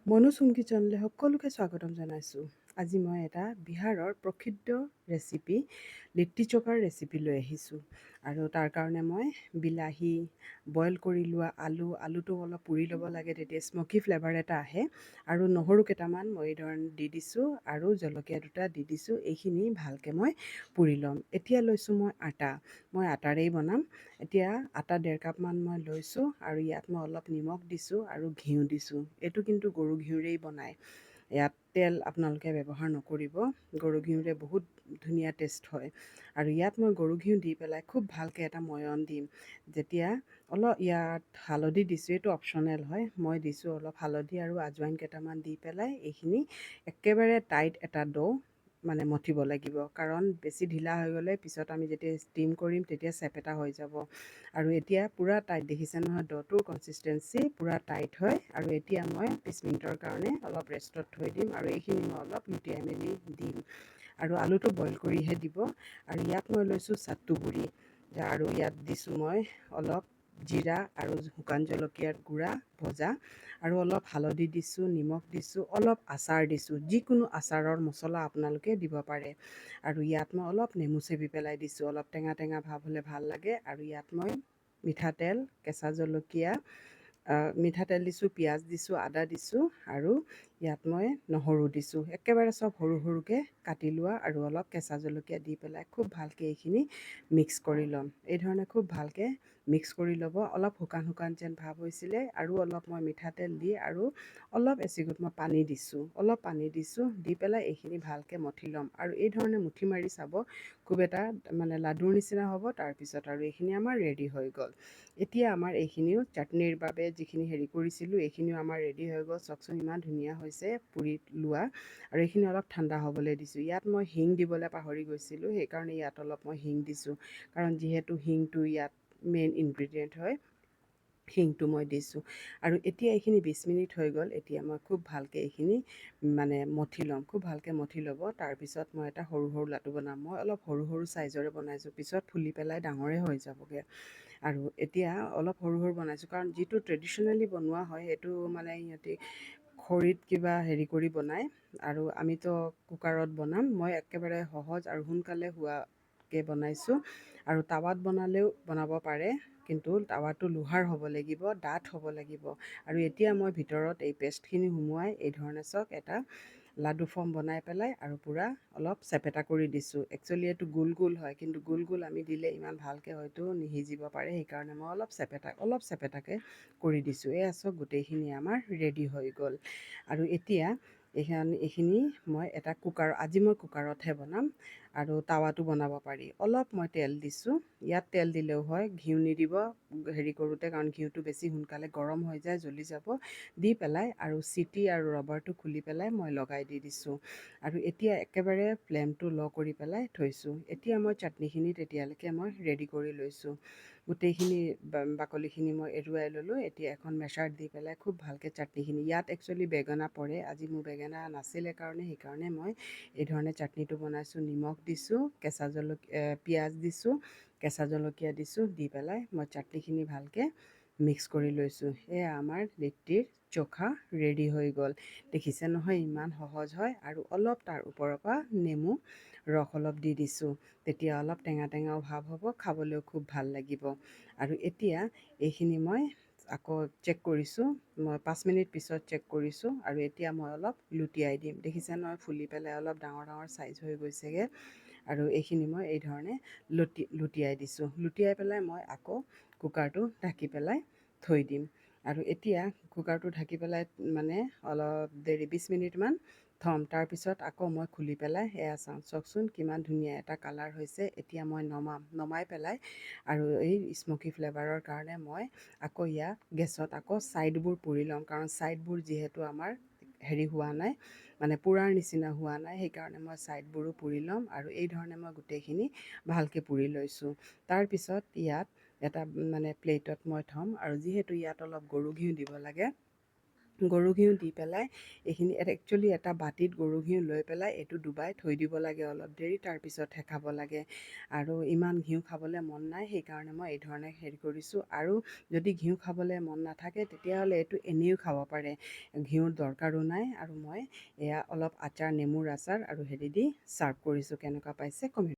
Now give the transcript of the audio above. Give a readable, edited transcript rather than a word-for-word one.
মনোচুম কিচনলৈ সকলোকে স্বাগতম জনাইছোঁ। আজি মই এটা বিহাৰৰ প্ৰসিদ্ধ ৰেচিপি লিট্টি চোকাৰ ৰেচিপি লৈ আহিছোঁ। আৰু তাৰ কাৰণে মই বিলাহী, বইল কৰি লোৱা আলুটো অলপ পুৰি ল'ব লাগে, তেতিয়া স্মকি ফ্লেভাৰ এটা আহে। আৰু নহৰু কেইটামান মই এই ধৰণে দি দিছোঁ আৰু জলকীয়া দুটা দি দিছোঁ। এইখিনি ভালকৈ মই পুৰি ল'ম। এতিয়া লৈছোঁ মই আটাৰেই বনাম। এতিয়া আটা 1.5 কাপমান মই লৈছোঁ আৰু ইয়াত মই অলপ নিমখ দিছোঁ আৰু ঘিউ দিছোঁ। এইটো কিন্তু গৰু ঘিউৰেই বনায়। ইয়াত তেল আপোনালোকে ব্যৱহাৰ নকৰিব। গৰু ঘিউৰে বহুত ধুনীয়া টেষ্ট হয়। আৰু ইয়াত মই গৰু ঘিউ দি পেলাই খুব ভালকৈ এটা ময়ন দিম। যেতিয়া অলপ ইয়াত হালধি দিছোঁ, এইটো অপশ্যনেল হয়। মই দিছোঁ অলপ হালধি আৰু আজৱাইন কেইটামান দি পেলাই এইখিনি একেবাৰে টাইট এটা মানে মঠিব লাগিব, কাৰণ বেছি ঢিলা হৈ গ'লে পিছত আমি যেতিয়া ষ্টিম কৰিম তেতিয়া চেপেটা হৈ যাব। আৰু এতিয়া পূৰা টাইট দেখিছে নহয়, ডটোৰ কনচিষ্টেঞ্চি পূৰা টাইট হয়। আৰু এতিয়া মই 20 মিনিটৰ কাৰণে অলপ ৰেষ্টত থৈ দিম আৰু এইখিনি মই অলপ লুটিয়াই মেলি দিম। আৰু আলুটো বইল কৰিহে দিব। আৰু ইয়াত মই লৈছোঁ চাট্টু গুড়ি আৰু ইয়াত দিছোঁ মই অলপ জিৰা আৰু শুকান জলকীয়াৰ গুড়া ভজা, আৰু অলপ হালধি দিছোঁ, নিমখ দিছোঁ, অলপ আচাৰ দিছোঁ। যিকোনো আচাৰৰ মছলা আপোনালোকে দিব পাৰে। আৰু ইয়াত মই অলপ নেমু চেপি পেলাই দিছোঁ, অলপ টেঙা টেঙা ভাৱ হ'লে ভাল লাগে। আৰু ইয়াত মই মিঠাতেল, কেঁচা জলকীয়া, মিঠাতেল দিছোঁ, পিঁয়াজ দিছোঁ, আদা দিছোঁ আৰু ইয়াত মই নহৰু দিছোঁ। একেবাৰে চব সৰু সৰুকৈ কাটি লোৱা আৰু অলপ কেঁচা জলকীয়া দি পেলাই খুব ভালকৈ এইখিনি মিক্স কৰি ল'ম। এই ধৰণে খুব ভালকৈ মিক্স কৰি ল'ব। অলপ শুকান শুকান যেন ভাৱ হৈছিলে আৰু অলপ মই মিঠাতেল দি আৰু অলপ এচিকুট মই পানী দিছোঁ, দি পেলাই এইখিনি ভালকৈ মঠি ল'ম। আৰু এই ধৰণে মুঠি মাৰি চাব, খুব এটা মানে লাডুৰ নিচিনা হ'ব। তাৰপিছত আৰু এইখিনি আমাৰ ৰেডি হৈ গ'ল। এতিয়া আমাৰ এইখিনিও চাটনিৰ বাবে যিখিনি হেৰি কৰিছিলোঁ, এইখিনিও আমাৰ ৰেডি হৈ গ'ল। চাওকচোন ইমান ধুনীয়া হৈছে পুৰি লোৱা। আৰু এইখিনি অলপ ঠাণ্ডা হ'বলৈ দিছোঁ। ইয়াত মই হিং দিবলৈ পাহৰি গৈছিলোঁ, সেইকাৰণে ইয়াত অলপ মই হিং দিছোঁ। কাৰণ যিহেতু হিংটো ইয়াত মেইন ইনগ্ৰিডিয়েণ্ট হয়, হিংটো মই দিছোঁ। আৰু এতিয়া এইখিনি 20 মিনিট হৈ গ'ল। এতিয়া মই খুব ভালকৈ এইখিনি মানে মঠি ল'ম, খুব ভালকৈ মঠি ল'ব। তাৰপিছত মই এটা সৰু সৰু লাডু বনাম। মই অলপ সৰু সৰু চাইজৰে বনাইছোঁ, পিছত ফুলি পেলাই ডাঙৰে হৈ যাবগৈ। আৰু এতিয়া অলপ সৰু সৰু বনাইছোঁ, কাৰণ যিটো ট্ৰেডিশ্যনেলি বনোৱা হয় সেইটো মানে সিহঁতি খৰিত কিবা হেৰি কৰি বনায়। আৰু আমিতো কুকাৰত বনাম। মই একেবাৰে সহজ আৰু সোনকালে হোৱাকৈ বনাইছোঁ। আৰু টাৱাত বনালেও বনাব পাৰে, কিন্তু টাৱাটো লোহাৰ হ'ব লাগিব, ডাঠ হ'ব লাগিব। আৰু এতিয়া মই ভিতৰত এই পেষ্টখিনি সুমুৱাই এই ধৰণে চাওক এটা লাডু ফৰ্ম বনাই পেলাই আৰু পূৰা অলপ চেপেটা কৰি দিছোঁ। একচুৱেলি এইটো গোল গোল হয়, কিন্তু গোল গোল আমি দিলে ইমান ভালকৈ হয়তো নিসিজিব পাৰে। সেইকাৰণে মই অলপ চেপেটাকৈ কৰি দিছোঁ। এয়া চাওক গোটেইখিনি আমাৰ ৰেডি হৈ গ'ল। আৰু এতিয়া এইখিনি মই এটা আজি মই কুকাৰতহে বনাম। আৰু টাৱাটো বনাব পাৰি। অলপ মই তেল দিছোঁ, ইয়াত তেল দিলেও হয়, ঘিউ নিদিব হেৰি কৰোঁতে, কাৰণ ঘিউটো বেছি সোনকালে গৰম হৈ যায়, জ্বলি যাব। দি পেলাই আৰু চিটি আৰু ৰবাৰটো খুলি পেলাই মই লগাই দি দিছোঁ। আৰু এতিয়া একেবাৰে ফ্লেমটো ল' কৰি পেলাই থৈছোঁ। এতিয়া মই চাটনিখিনি তেতিয়ালৈকে মই ৰেডি কৰি লৈছোঁ। গোটেইখিনি বাকলিখিনি মই এৰুৱাই ল'লোঁ। এতিয়া এখন মেছাৰত দি পেলাই খুব ভালকৈ চাটনিখিনি, ইয়াত একচুৱেলি বেঙেনা পৰে, আজি মোৰ বেঙেনা নাছিলে কাৰণে সেইকাৰণে মই এই ধৰণে চাটনিটো বনাইছোঁ। নিমখ দিছোঁ, কেঁচা জলকীয়া, পিঁয়াজ দিছোঁ, কেঁচা জলকীয়া দিছোঁ, দি পেলাই মই চাটনিখিনি ভালকৈ মিক্স কৰি লৈছোঁ। এয়া আমাৰ লিট্টিৰ চোখা ৰেডি হৈ গ'ল। দেখিছে নহয় ইমান সহজ হয়। আৰু অলপ তাৰ ওপৰৰ পৰা নেমু ৰস অলপ দি দিছোঁ, তেতিয়া অলপ টেঙা টেঙাও ভাৱ হ'ব, খাবলৈও খুব ভাল লাগিব। আৰু এতিয়া এইখিনি মই আকৌ চেক কৰিছোঁ, মই 5 মিনিট পিছত চেক কৰিছোঁ। আৰু এতিয়া মই অলপ লুটিয়াই দিম। দেখিছে নহয় ফুলি পেলাই অলপ ডাঙৰ ডাঙৰ চাইজ হৈ গৈছেগৈ। আৰু এইখিনি মই এই ধৰণে লুটিয়াই দিছোঁ। লুটিয়াই পেলাই মই আকৌ কুকাৰটো ঢাকি পেলাই থৈ দিম। আৰু এতিয়া কুকাৰটো ঢাকি পেলাই মানে অলপ দেৰি 20 মিনিটমান থ'ম। তাৰপিছত আকৌ মই খুলি পেলাই এয়া চাওঁ, চাওকচোন কিমান ধুনীয়া এটা কালাৰ হৈছে। এতিয়া মই নমাই পেলাই আৰু এই স্মকি ফ্লেভাৰৰ কাৰণে মই আকৌ ইয়াত গেছত আকৌ ছাইডবোৰ পুৰি ল'ম, কাৰণ ছাইডবোৰ যিহেতু আমাৰ হেৰি হোৱা নাই, মানে পোৰাৰ নিচিনা হোৱা নাই, সেইকাৰণে মই ছাইডবোৰো পুৰি ল'ম। আৰু এই ধৰণে মই গোটেইখিনি ভালকৈ পুৰি লৈছোঁ। তাৰপিছত ইয়াত এটা মানে প্লেটত মই থ'ম। আৰু যিহেতু ইয়াত অলপ গৰু ঘিউ দিব লাগে, গৰু ঘিউ দি পেলাই এইখিনি একচুৱেলি এটা বাতিত গৰু ঘিউ লৈ পেলাই এইটো ডুবাই থৈ দিব লাগে অলপ দেৰি, তাৰপিছতহে খাব লাগে। আৰু ইমান ঘিউ খাবলৈ মন নাই, সেইকাৰণে মই এই ধৰণে হেৰি কৰিছোঁ। আৰু যদি ঘিউ খাবলৈ মন নাথাকে তেতিয়াহ'লে এইটো এনেও খাব পাৰে, ঘিউৰ দৰকাৰো নাই। আৰু মই এয়া অলপ আচাৰ, নেমুৰ আচাৰ আৰু হেৰি দি ছাৰ্ভ কৰিছোঁ। কেনেকুৱা পাইছে কমেণ্ট